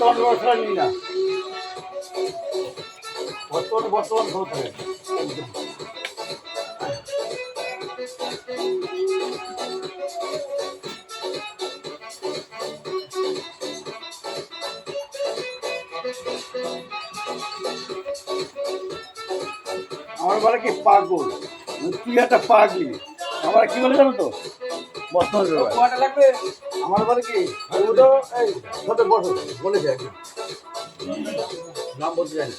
বর্তমান ব্যবস্থা নিই না, বর্তমান খবর থাকে। আমার বলে কি পাগল, তুই একটা পাগলি। আমার কি বলে জানো তো, বর্তমান লাগবে। আমার বলে কি বসো বলে যায় নাম বলতে জানি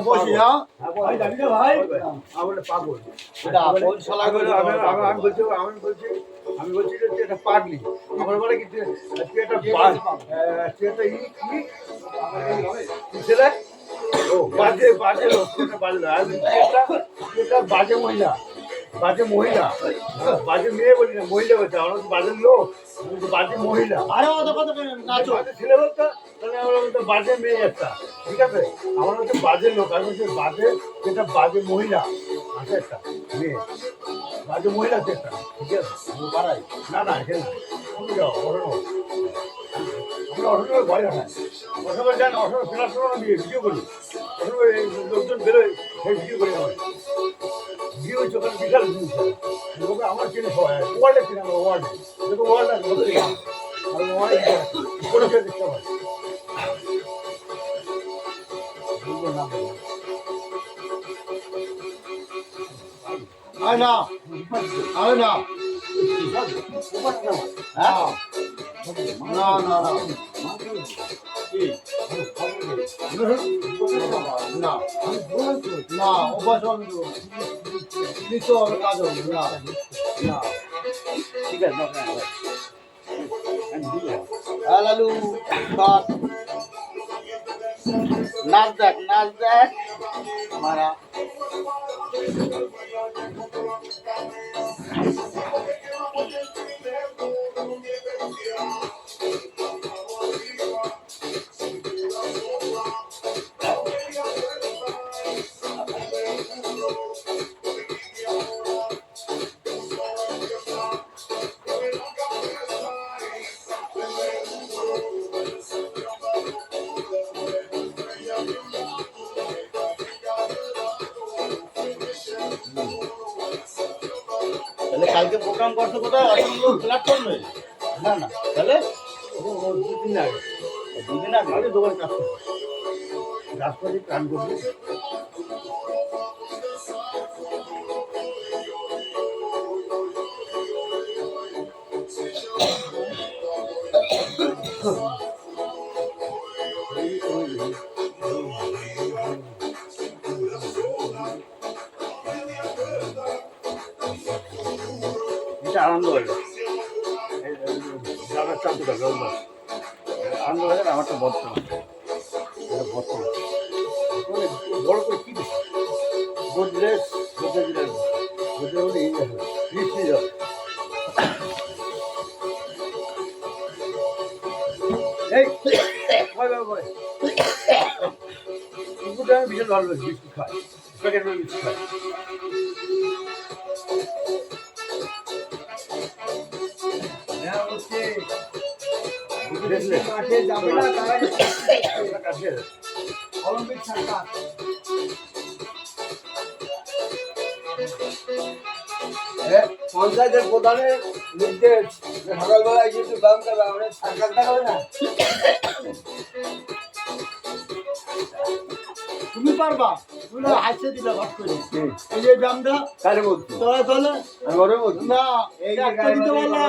বলছি না ভাই, যাবি না ভাই? আমার পাগল, আমি বলছি যে তুই একটা পাগলি। আমার বলে কি তুই একটা ছেলে বাজে বাজে লোক, বাজে মহিলা, বাজে মহিলা, বাজে মেয়ে বলি না, মহিলা বলছে। আমরা তো বাজে লোক, বাজে মহিলা, বাজে ছেলে বলতো, তাহলে আমরা বলতো বাজে মেয়ে একটা। ঠিক আছে, আমার হচ্ছে বাজে লোক, আমি হচ্ছে বাজে, যেটা বাজে মহিলা আছে একটা মেয়ে, বাজে মহিলা আছে একটা। ঠিক আছে, পাড়াই না না এখানে যাও আমরা অসমের ভয় না, অসমের যান, অসমের ফেরার আমি ভিডিও করি, অসমের লোকজন বেরোয় সেই ভিডিও করি। আমার ভিডিও হচ্ছে ওখানে বিশাল জিনিস, লোকে আমার চেনে সবাই, ওয়ার্ল্ডে চেনে, আমার ওয়ার্ল্ডে দেখো, ওয়ার্ল্ড আছে আর ওয়ার্ল্ডে কোনো কেউ দেখতে পারে না, আরে না না না না না না উপাসন নিতে হবে, কাজ হবে না না। ঠিক আছে, লালু নাচ দেখ, নাচ দেখ মারা। তাহলে কালকে প্রোগ্রাম করতে কোথায় প্ল্যাটফর্মে? না না, তাহলে দুদিন আগে, দুদিন আগে দোকানে কাজ করবে, রাস্তায় কান করবে। এটা আনন্দ বাজার, আনন্দ বাজার আমারটা বর্তমান, বর্তমান বড় করে কি গোদরেজ, গোদরেজ বলে এই যাবে বৃষ্টি যাবে। এই কুকুরটা আমি ভীষণ ভালো বিস্কুট খাই, প্যাকেট করে বিস্কুট খাই। পঞ্চায়েতের প্রধানের নির্দেশ, সকালবেলায় কিছু দাম দেবে, আমাদের সরকার দেখাবে না। তুমি পারবা, তুমি হাসে দিলে ভাত করে এই যে দামটা কারে বলছি তোরা, তাহলে ঘরে বলছি না, এই একটা দিতে পারলা,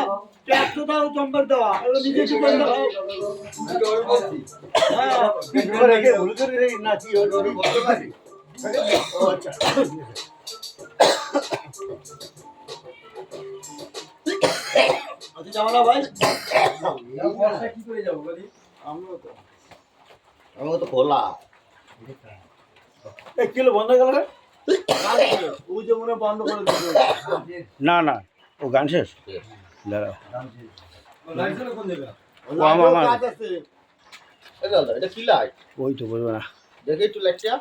একশো দাও চম্বর দেওয়া, এগুলো নিজে কি করে দাও? হ্যাঁ, রেখে ভুল করে নাচি বলতে পারি। আচ্ছা, আচ্ছা যাবো না ভাই, কি করে যাবো বলি? আমরা তো খোলা কিলো বন্ধ গেল রে, ও যে মনে বন্ধ করে না না, ও গান শেষ। এটা কি লাইট? ওই তো বলবো না, দেখে একটু লাইটটা।